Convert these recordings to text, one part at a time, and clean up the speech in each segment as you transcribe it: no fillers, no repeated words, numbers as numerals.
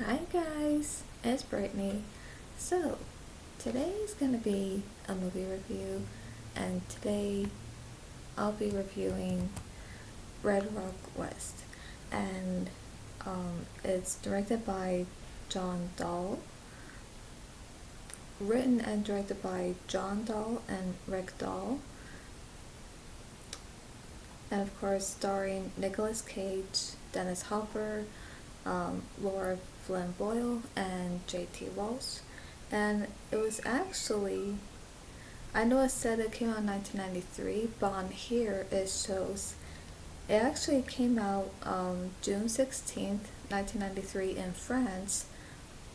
Hi guys, it's Brittany. So, today is going to be a movie review, and today I'll be reviewing Red Rock West. And it's directed by John Dahl, written and directed by John Dahl and Rick Dahl, and of course, starring Nicolas Cage, Dennis Hopper, Laura Flynn Boyle, and J.T. Walsh. And it was actually, I know it said it came out in 1993, but on here it shows it actually came out June 16th, 1993 in France,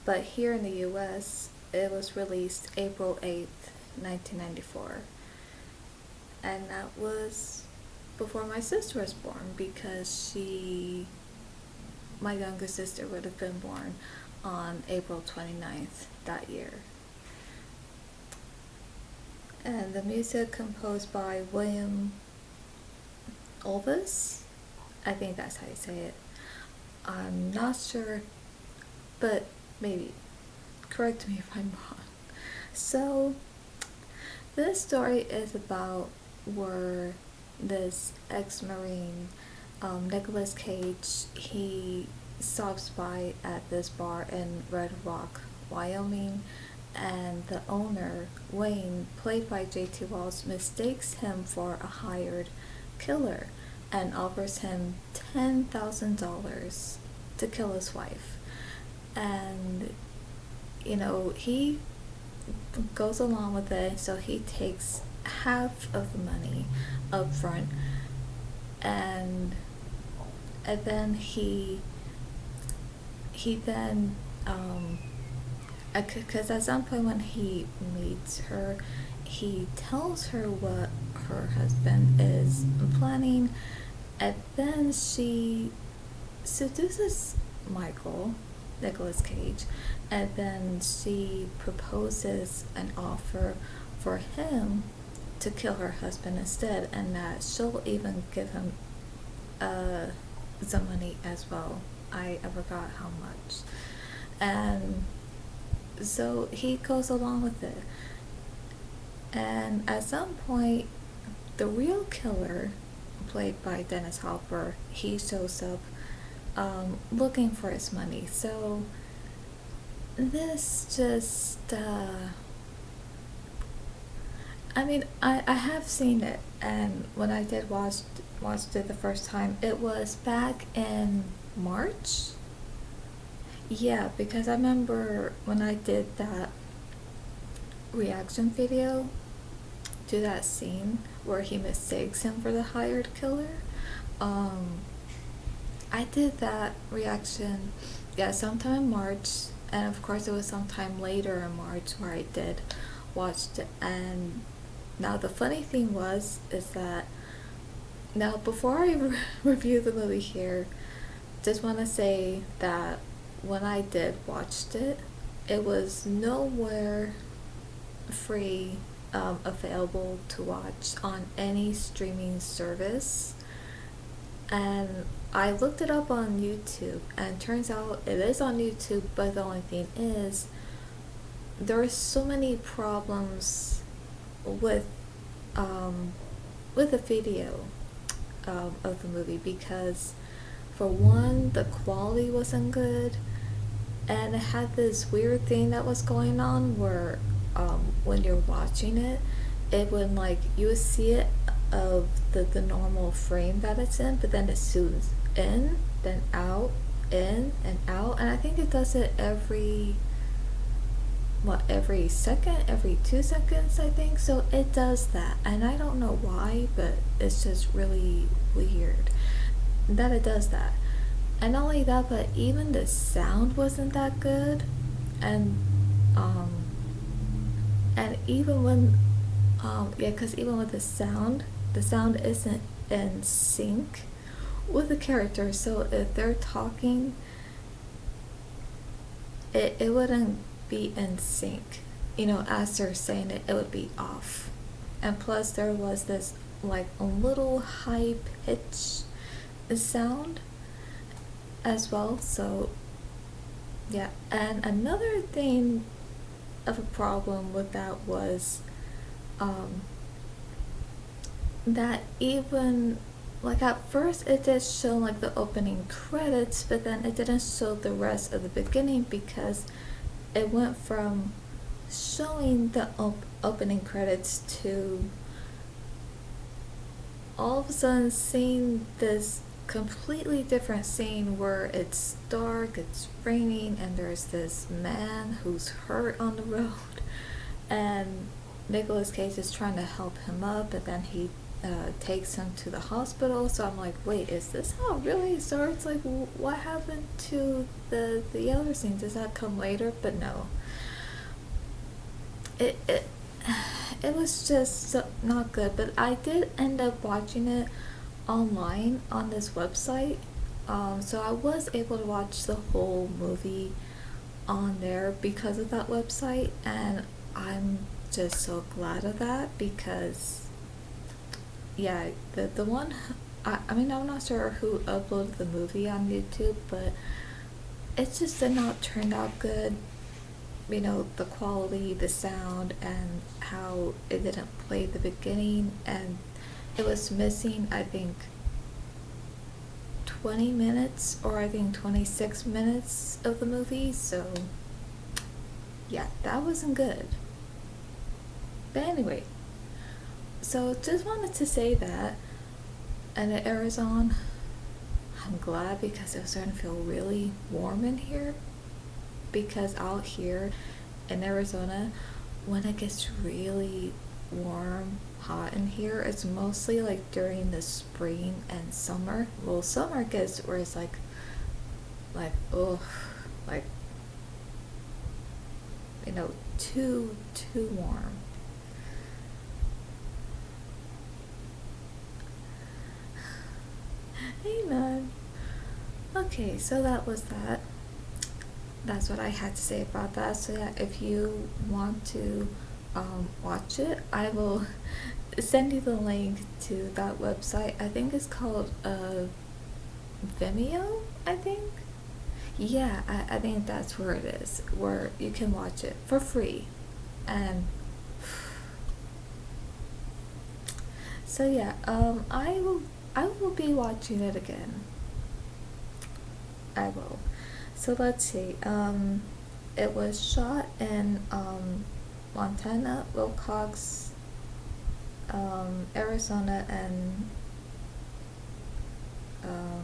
but here in the US it was released April 8th, 1994. And that was before my sister was born because my younger sister would have been born on April 29th that year. And the music composed by William Olvis. I think that's how you say it. I'm not sure, but maybe. Correct me if I'm wrong. So, this story is about where this ex-Marine, Nicolas Cage, he stops by at this bar in Red Rock, Wyoming, and the owner, Wayne, played by J.T. Walsh, mistakes him for a hired killer and offers him $10,000 to kill his wife. And, he goes along with it, so he takes half of the money up front, and then he then because at some point when he meets her, he tells her what her husband is planning, and then she seduces Nicolas Cage, and then she proposes an offer for him to kill her husband instead, and that she'll even give him some money as well. I forgot how much. And so he goes along with it. And at some point, the real killer, played by Dennis Hopper, he shows up looking for his money. So this just I have seen it, and when I did watched it the first time, it was back in March. Yeah, because I remember when I did that reaction video to that scene where he mistakes him for the hired killer. I did that reaction, yeah, sometime in March, and of course it was sometime later in March where I did watched it. And now the funny thing is that now before I review the movie here, just want to say that when I did watched it, it was nowhere free available to watch on any streaming service. And I looked it up on YouTube, and turns out it is on YouTube, but the only thing is there are so many problems with the video of the movie, because for one, the quality wasn't good, and it had this weird thing that was going on where when you're watching it, it would you would see it of the normal frame that it's in, but then it zooms in, then out, in and out, and I think it does it every second, every 2 seconds, I think. So it does that, and I don't know why, but it's just really weird that it does that. And not only that, but even the sound wasn't that good, and even when because even with the sound isn't in sync with the character. So if they're talking, it wouldn't be in sync, as they're saying it would be off. And plus there was this a little high pitch sound as well, so Yeah, and another thing of a problem with that was um, that even like at first it did show like the opening credits, but then it didn't show the rest of the beginning because it went from showing the opening credits to all of a sudden seeing this completely different scene where it's dark, it's raining, and there's this man who's hurt on the road, and Nicolas Cage is trying to help him up, and then he takes him to the hospital. So I'm like, wait, is this how it really starts? Like, what happened to the other scene? Does that come later? But no, it it was just not good. But I did end up watching it online on this website, so I was able to watch the whole movie on there because of that website, and I'm just so glad of that because yeah, the one I mean I'm not sure who uploaded the movie on YouTube, but it just did not turn out good. You know, the quality, the sound, and how it didn't play the beginning, and it was missing, I think, 20 minutes or I think 26 minutes of the movie, so yeah, that wasn't good. But anyway, so just wanted to say that, and the Arizona, I'm glad because it was starting to feel really warm in here. Because out here in Arizona, when it gets really warm, hot in here, it's mostly like during the spring and summer. Well, summer gets where it's oh, like you know, too warm. Hey man. Okay, so that was that. That's what I had to say about that. So yeah, if you want to watch it, I will send you the link to that website. I think it's called Vimeo, I think. Yeah, I think that's where it is, where you can watch it for free. And so yeah, I will be watching it again. I will. So let's see. It was shot in Montana, Wilcox, Arizona, and um,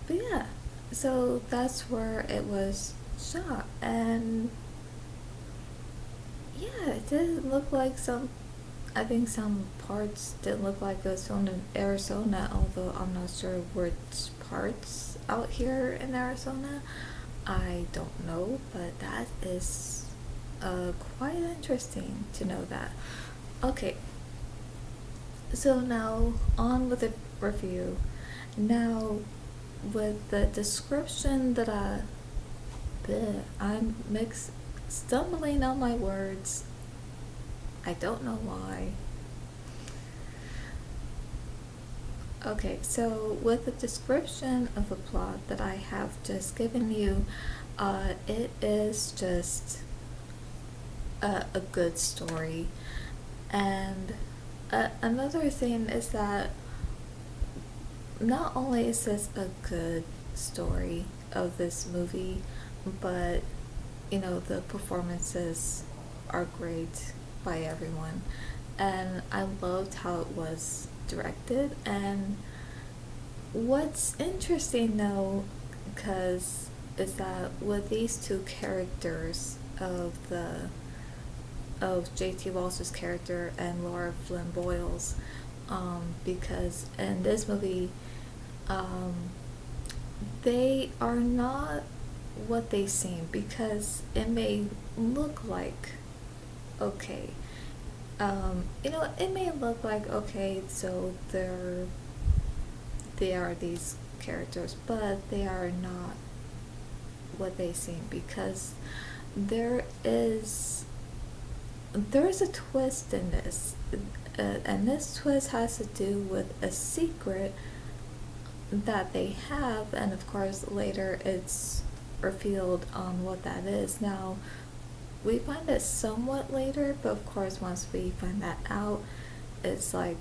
but yeah. So that's where it was shot, and yeah, it did look like some. I think some parts did look like it was filmed in Arizona, although I'm not sure which parts out here in Arizona. I don't know, but that is quite interesting to know that. Okay, so now on with the review. Now, with the description that I'm mixed, stumbling on my words. I don't know why. Okay, so with the description of the plot that I have just given you, it is just a good story. And another thing is that not only is this a good story of this movie, but you know, the performances are great by everyone. And I loved how it was directed. And what's interesting though, because is that with these two characters of J.T. Walsh's character and Laura Flynn Boyle's, because in this movie, um, they are not what they seem, because it may look like okay, you know, it may look like okay, so they are these characters, but they are not what they seem, because there is there's a twist in this, and this twist has to do with a secret that they have, and of course later it's revealed on what that is. Now we find it somewhat later, but of course once we find that out, it's like,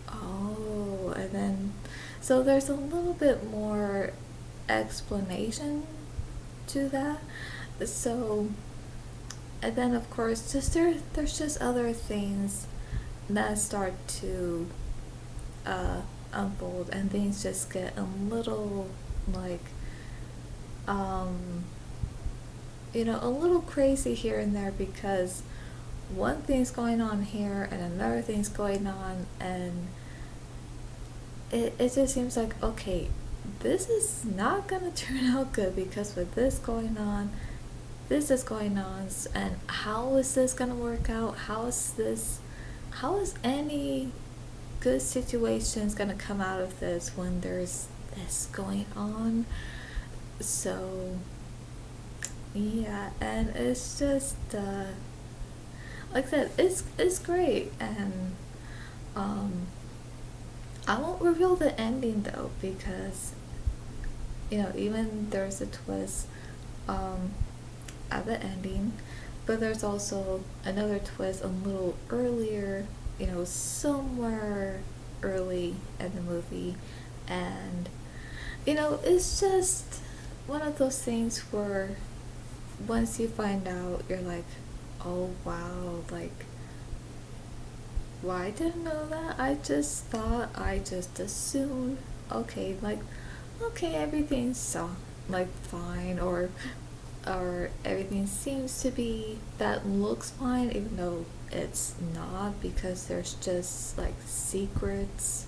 oh, and then so there's a little bit more explanation to that. So, and then of course just there's just other things that start to unfold, and things just get a little like um a little crazy here and there, because one thing's going on here and another thing's going on, and it just seems like, okay, this is not gonna turn out good, because with this going on, this is going on, and how is this gonna work out? How is any good situations gonna come out of this when there's this going on? So yeah, and it's just like I said, it's great, and um I won't reveal the ending though, because even there's a twist um at the ending, but there's also another twist a little earlier, somewhere early in the movie, and it's just one of those things where once you find out, you're like, oh wow, like, well, I didn't know that. I just assumed, okay, like, okay, everything's so, like, fine, or everything seems to be, that looks fine, even though it's not, because there's just, like, secrets,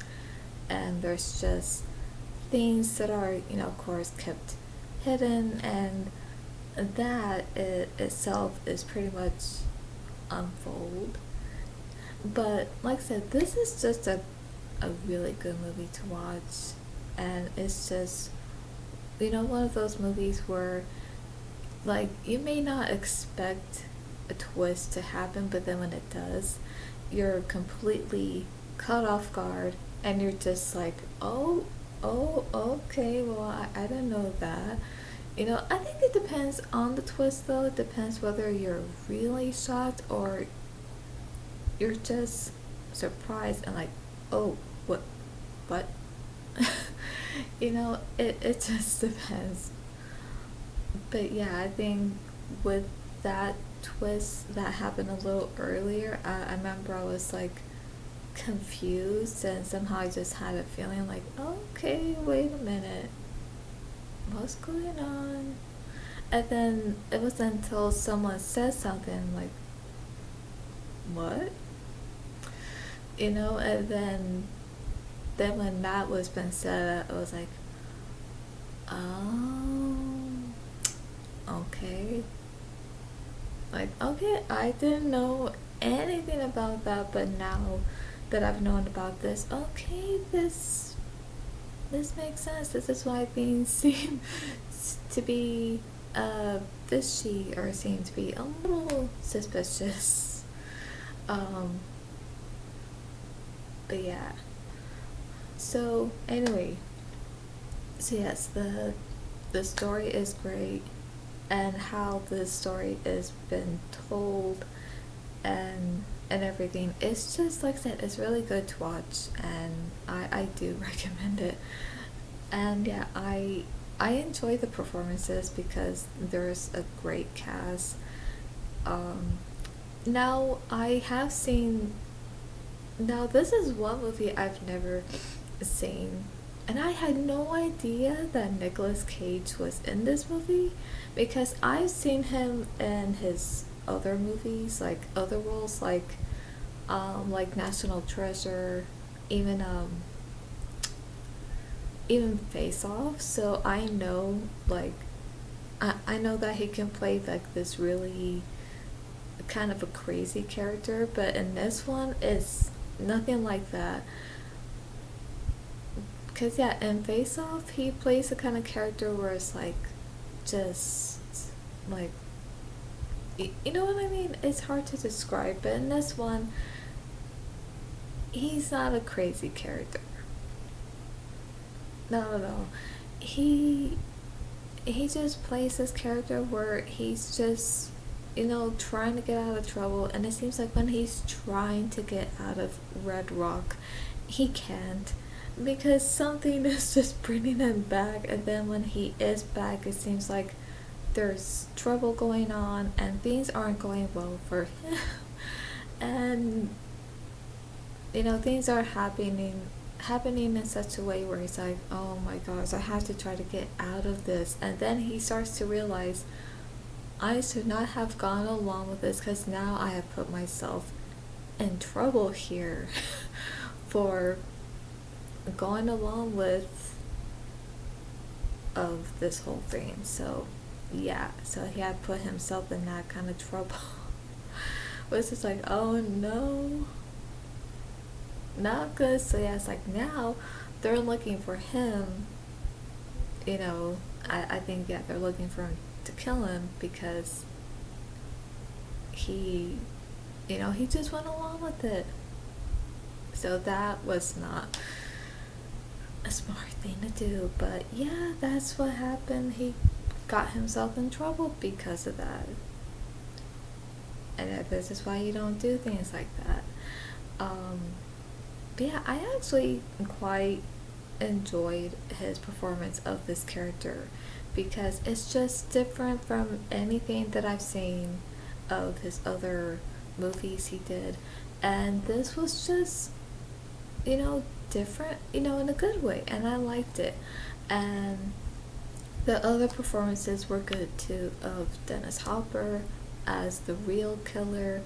and there's just things that are, of course, kept hidden, and that itself is pretty much unfold. But like I said, this is just a really good movie to watch, and it's just one of those movies where, like, you may not expect a twist to happen, but then when it does, you're completely caught off guard, and you're just like, oh, okay, well, I didn't know that. I think it depends on the twist, though. It depends whether you're really shocked or you're just surprised and like, oh, what? It just depends. But yeah, I think with that twist that happened a little earlier, I remember I was like confused, and somehow I just had a feeling like, okay, wait a minute, what's going on? And then it wasn't until someone said something like, what? And then when that was been said, I was like, oh, okay. Like, okay, I didn't know anything about that, but now that I've known about this, okay, this makes sense. This is why things seem to be fishy, or seem to be a little suspicious. Um, but yeah. So anyway, so yes, the story is great, and how the story is been told, and everything. It's just, like I said, it's really good to watch, and I do recommend it. And yeah, I enjoy the performances because there's a great cast. Um, now I have seen. Now this is one movie I've never seen, and I had no idea that Nicolas Cage was in this movie, because I've seen him in his other movies, like other roles, like National Treasure, even even Face Off. So I know, like, I know that he can play like this really kind of a crazy character, but in this one it's nothing like that. Because yeah, in Face Off he plays the kind of character where it's like, just like, you know what I mean? It's hard to describe, but in this one, he's not a crazy character. no. He he just plays this character where he's just, trying to get out of trouble, and it seems like when he's trying to get out of Red Rock, he can't because something is just bringing him back, and then when he is back, it seems like there's trouble going on and things aren't going well for him. And things are happening in such a way where he's like, oh my gosh, I have to try to get out of this. And then he starts to realize, I should not have gone along with this because now I have put myself in trouble here for going along with of this whole thing. So yeah, so he had put himself in that kind of trouble. Was just like, oh no, not good. So yeah, it's like now they're looking for him. I think, yeah, they're looking for him to kill him because he, he just went along with it. So that was not a smart thing to do. But yeah, that's what happened. He got himself in trouble because of that. And this is why you don't do things like that. But yeah, I actually quite enjoyed his performance of this character because it's just different from anything that I've seen of his other movies he did. And this was just, different, in a good way. And I liked it. And the other performances were good too, of Dennis Hopper as the real killer,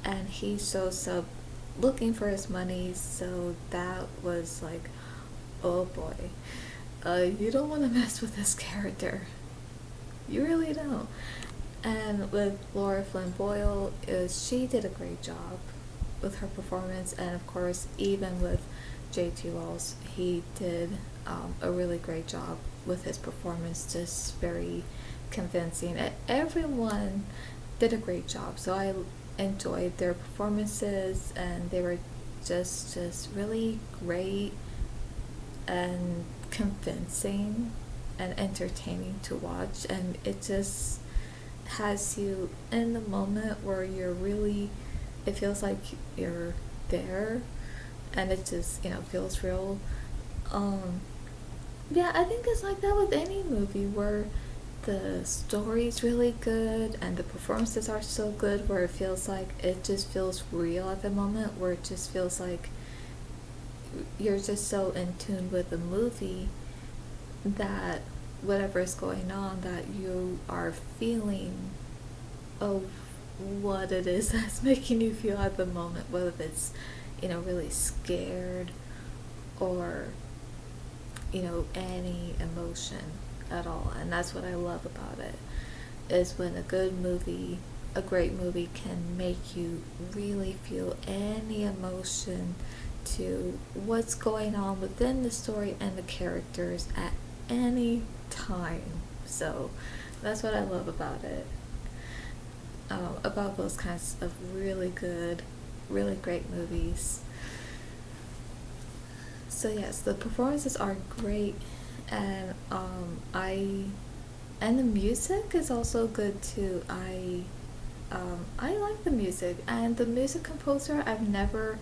and he shows up looking for his money, so that was like, oh boy, you don't want to mess with this character. You really don't. And with Laura Flynn Boyle, she did a great job with her performance, and of course, even with J.T. Walls, he did a really great job with his performance, just very convincing. Everyone did a great job, so I enjoyed their performances, and they were just really great and convincing and entertaining to watch, and it just has you in the moment where it feels like you're there, and it just feels real. Yeah, I think it's like that with any movie where the story's really good and the performances are so good, where it feels like it just feels real at the moment, where it just feels like you're just so in tune with the movie that whatever is going on, that you are feeling of what it is that's making you feel at the moment, whether it's really scared or any emotion at all. And that's what I love about it, is when a great movie can make you really feel any emotion to what's going on within the story and the characters at any time. So that's what I love about it, about those kinds of really good, really great movies. So yes, the performances are great, and and the music is also good too. I like the music, and the music composer, I've never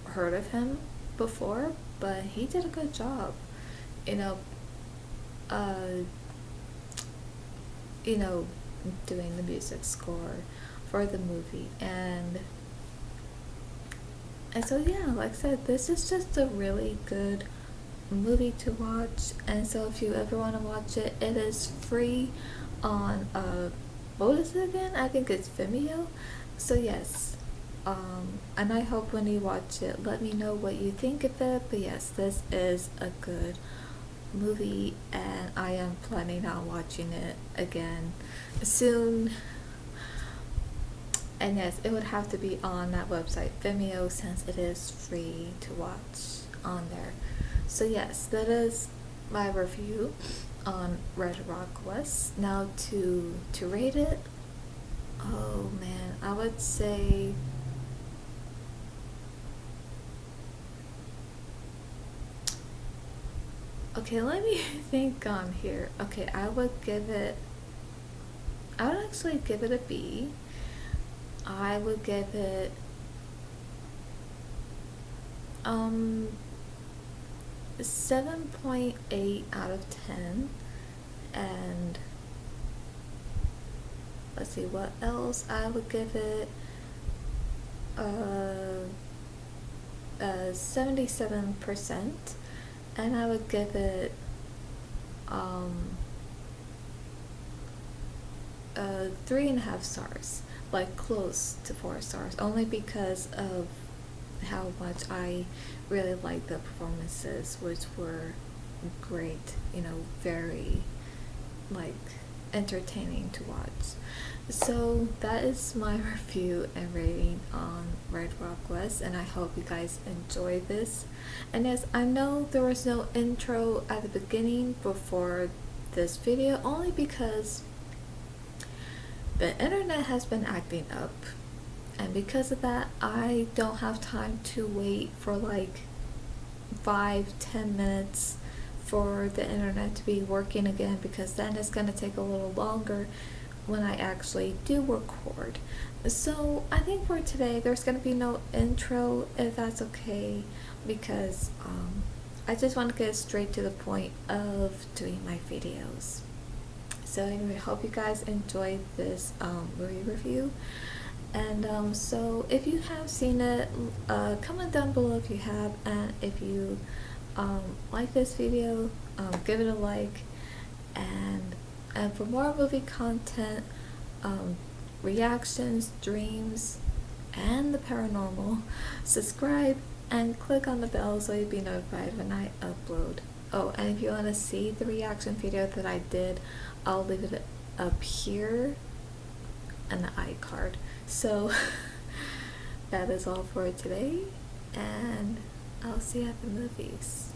heard of him before, but he did a good job. You know, uh, you know, doing the music score for the movie, and so yeah, like I said, this is just a really good movie to watch. And so if you ever want to watch it, it is free on what is it again? I think it's Vimeo. So yes, and I hope when you watch it, let me know what you think of it. But yes, this is a good movie, and I am planning on watching it again soon. And yes, it would have to be on that website, Vimeo, since it is free to watch on there. So yes, that is my review on Red Rock West. Now to rate it, oh man, I would say Okay, let me think on here. Okay, I would actually give it a B. I would give it, um, 7.8 out of 10. And let's see what else I would give it. 77%, and I would give it um 3.5 stars, like close to 4 stars, only because of how much I really liked the performances, which were great, very like entertaining to watch. So that is my review and rating on Red Rock West, and I hope you guys enjoy this. And yes, I know there was no intro at the beginning before this video, only because the internet has been acting up, and because of that I don't have time to wait for like 5-10 minutes for the internet to be working again, because then it's going to take a little longer when I actually do record. So I think for today there's going to be no intro, if that's okay, because I just want to get straight to the point of doing my videos. So anyway, hope you guys enjoyed this movie review. And so if you have seen it, comment down below if you have, and if you like this video, give it a like. And for more movie content, reactions, dreams, and the paranormal, subscribe and click on the bell so you'll be notified when I upload. Oh, and if you want to see the reaction video that I did, I'll leave it up here and the iCard. So that is all for today, and I'll see you at the movies.